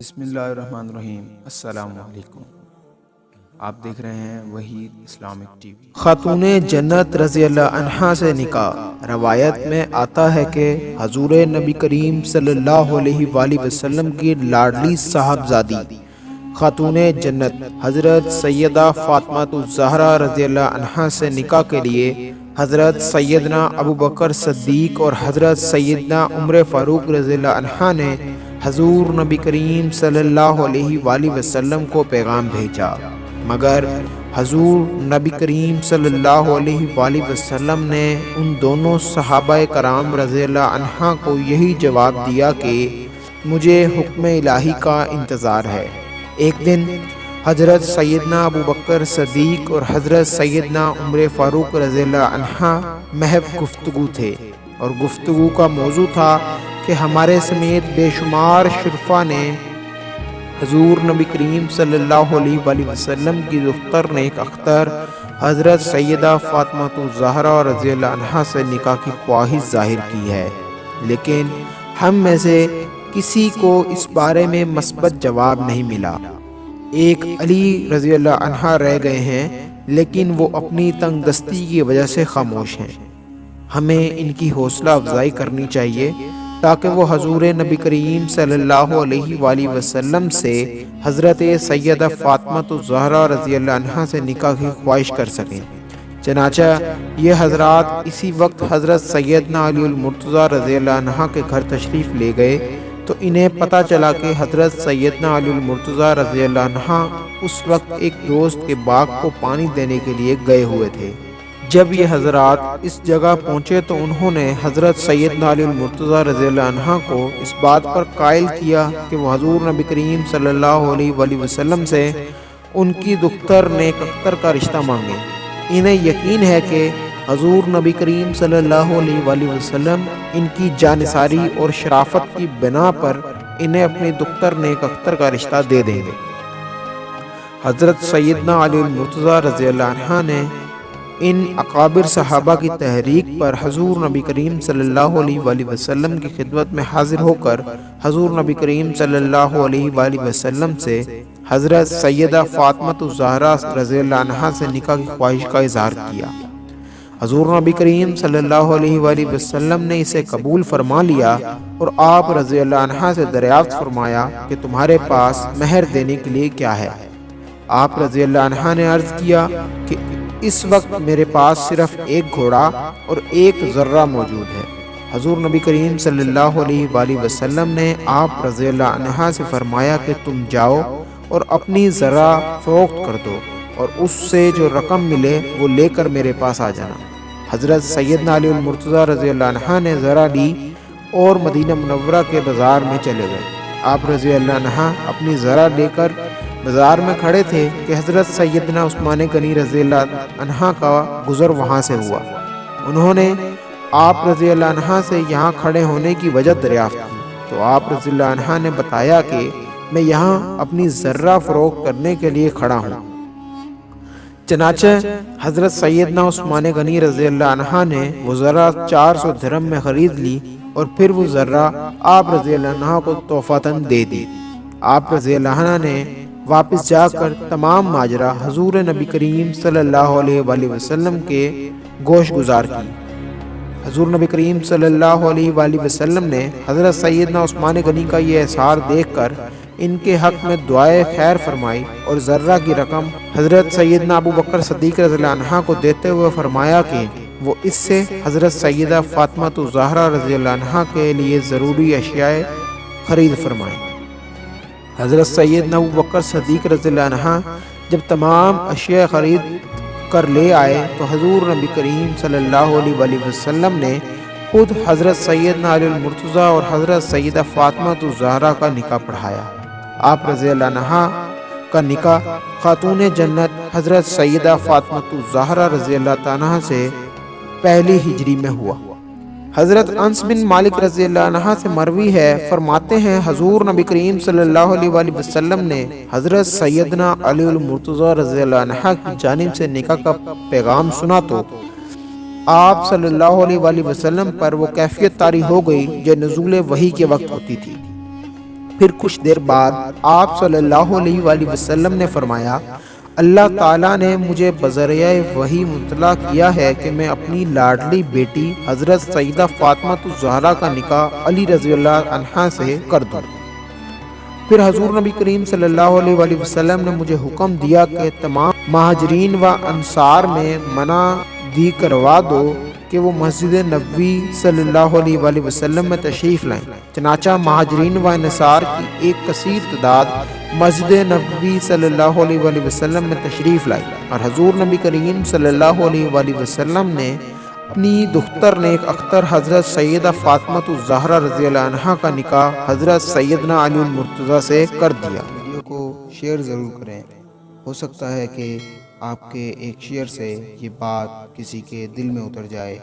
بسم اللہ الرحمن الرحیم۔ السلام علیکم۔ آپ دیکھ رہے ہیں وحید اسلامک ٹی وی۔ خاتون جنت رضی اللہ عنہا سے نکاح۔ روایت میں آتا ہے کہ حضور نبی کریم صلی اللہ علیہ وآلہ وسلم کی لاڈلی صاحبزادی خاتون جنت حضرت سیدہ فاطمہ الزہرا رضی اللہ عنہا سے نکاح کے لیے حضرت سیدنا ابوبکر صدیق اور حضرت سیدنا عمر فاروق رضی اللہ عنہ نے حضور نبی کریم صلی اللہ علیہ وآلہ وسلم کو پیغام بھیجا، مگر حضور نبی کریم صلی اللہ علیہ وآلہ وسلم نے ان دونوں صحابہ کرام رضی اللہ عنہ کو یہی جواب دیا کہ مجھے حکم الہی کا انتظار ہے۔ ایک دن حضرت سیدنا ابوبکر صدیق اور حضرت سیدنا عمر فاروق رضی اللہ عنہ محض گفتگو تھے، اور گفتگو کا موضوع تھا کہ ہمارے سمیت بے شمار شرفا نے حضور نبی کریم صلی اللہ علیہ وآلہ وسلم کی دختر نیک اختر حضرت سیدہ فاطمہ الزہرا رضی اللہ عنہا سے نکاح کی خواہش ظاہر کی ہے، لیکن ہم میں سے کسی کو اس بارے میں مثبت جواب نہیں ملا۔ ایک علی رضی اللہ عنہ رہ گئے ہیں، لیکن وہ اپنی تنگ دستی کی وجہ سے خاموش ہیں۔ ہمیں ان کی حوصلہ افزائی کرنی چاہیے تاکہ وہ حضور نبی کریم صلی اللہ علیہ وآلہ وسلم سے حضرت سیدہ فاطمہ الزہرا رضی اللہ عنہا سے نکاح کی خواہش کر سکیں۔ چنانچہ یہ حضرات اسی وقت حضرت سیدنا علی المرتضیٰ رضی اللہ عنہ کے گھر تشریف لے گئے تو انہیں پتہ چلا کہ حضرت سیدنا علی المرتضیٰ رضی اللہ عنہ اس وقت ایک دوست کے باغ کو پانی دینے کے لیے گئے ہوئے تھے۔ جب یہ حضرات اس جگہ پہنچے تو انہوں نے حضرت سیدنا علی المرتضیٰ رضی اللہ عنہ کو اس بات پر قائل کیا کہ وہ حضور نبی کریم صلی اللہ علیہ وآلہ وسلم سے ان کی دختر نیک اختر کا رشتہ مانگیں۔ انہیں یقین ہے کہ حضور نبی کریم صلی اللہ علیہ وآلہ وسلم ان کی جانثاری اور شرافت کی بنا پر انہیں اپنی دختر نیک اختر کا رشتہ دے دیں گے۔ حضرت سیدنا علی المرتضیٰ رضی اللہ عنہ نے ان اکابر صحابہ کی تحریک پر حضور نبی کریم صلی اللہ علیہ وآلہ وسلم کی خدمت میں حاضر ہو کر حضور نبی کریم صلی اللہ علیہ وآلہ وسلم سے حضرت سیدہ فاطمہ الزہرا رضی اللہ عنہا سے نکاح کی خواہش کا اظہار کیا۔ حضور نبی کریم صلی اللہ علیہ وآلہ وسلم نے اسے قبول فرما لیا اور آپ رضی اللہ عنہا سے دریافت فرمایا کہ تمہارے پاس مہر دینے کے لیے کیا ہے؟ آپ رضی اللہ عنہا نے عرض کیا کہ اس وقت میرے پاس صرف ایک گھوڑا اور ایک ذرہ موجود ہے۔ حضور نبی کریم صلی اللہ علیہ وآلہ وسلم نے آپ رضی اللہ عنہا سے فرمایا کہ تم جاؤ اور اپنی ذرہ فروخت کر دو اور اس سے جو رقم ملے وہ لے کر میرے پاس آ جانا۔ حضرت سیدنا علی المرتضیٰ رضی اللہ عنہ نے ذرہ لی اور مدینہ منورہ کے بازار میں چلے گئے۔ آپ رضی اللہ عنہ اپنی ذرہ لے کر بازار میں کھڑے تھے کہ حضرت سیدنا عثمان غنی رضی اللہ عنہ کا گزر وہاں سے ہوا۔ انہوں نے آپ رضی اللہ عنہ سے یہاں کھڑے ہونے کی وجہ دریافت کی تو آپ رضی اللہ عنہ نے بتایا کہ میں یہاں اپنی ذرہ فروخت کرنے کے لیے کھڑا ہوں۔ چنانچہ حضرت سیدنا عثمان غنی رضی اللہ عنہ نے وہ ذرہ 400 درہم میں خرید لی اور پھر وہ ذرہ آپ رضی اللہ عنہ کو تحفتاً دے دی۔ آپ رضی اللہ عنہ نے واپس جا کر تمام ماجرا حضور نبی کریم صلی اللہ علیہ وآلہ وسلم کے گوش گزار کی۔ حضور نبی کریم صلی اللہ علیہ وآلہ وسلم نے حضرت سیدنا عثمان غنی کا یہ احسار دیکھ کر ان کے حق میں دعائے خیر فرمائی اور ذرہ کی رقم حضرت سیدنا ابوبکر صدیق رضی اللہ عنہ کو دیتے ہوئے فرمایا کہ وہ اس سے حضرت سیدہ فاطمہ الزہرا رضی اللہ عنہ کے لیے ضروری اشیاء خرید فرمائیں۔ حضرت سیدنا ابوبکر صدیق رضی اللہ عنہ جب تمام اشیاء خرید کر لے آئے تو حضور نبی کریم صلی اللہ علیہ وآلہ وسلم نے خود حضرت سیدنا علی المرتضیٰ اور حضرت سیدہ فاطمہ الزہرا کا نکاح پڑھایا۔ آپ رضی اللہ عنہ کا نکاح خاتون جنت حضرت سیدہ فاطمہ الزہرا رضی اللہ عنہ سے پہلی ہجری میں ہوا۔ حضرت انس بن مالک رضی اللہ عنہ سے مروی ہے، فرماتے ہیں حضور نبی کریم صلی اللہ علیہ وآلہ وسلم نے حضرت سیدنا علی المرتضیٰ رضی اللہ عنہ کی جانب سے نکاح کا پیغام سنا تو آپ صلی اللہ علیہ وآلہ وسلم پر وہ کیفیت طاری ہو گئی جو نزول وحی کے وقت ہوتی تھی۔ پھر کچھ دیر بعد آپ صلی اللہ علیہ وآلہ وسلم نے فرمایا اللہ تعالیٰ نے مجھے بذریعہ وحی مطلع کیا ہے کہ میں اپنی لاڈلی بیٹی حضرت سیدہ فاطمہ الزہرا کا نکاح علی رضی اللہ عنہ سے کر دوں۔ پھر حضور نبی کریم صلی اللہ علیہ وآلہ وسلم نے مجھے حکم دیا کہ تمام مہاجرین و انصار میں منع دی کروا دو کہ وہ مسجد نبوی صلی اللہ علیہ وآلہ وسلم میں تشریف لائیں۔ چنانچہ مہاجرین و انصار کی ایک کثیر تعداد مسجد نبوی صلی اللہ علیہ وآلہ وسلم میں تشریف لائی اور حضور نبی کریم صلی اللہ علیہ وآلہ وسلم نے اپنی دختر نیک اختر حضرت سیدہ فاطمہ الزہرا رضی اللہ عنہا کا نکاح حضرت سیدنا علی المرتضیٰ سے کر دیا۔ ویڈیو کو شیئر ضرور کریں، ہو سکتا ہے کہ آپ کے ایک شیئر سے یہ بات کسی کے دل میں اتر جائے۔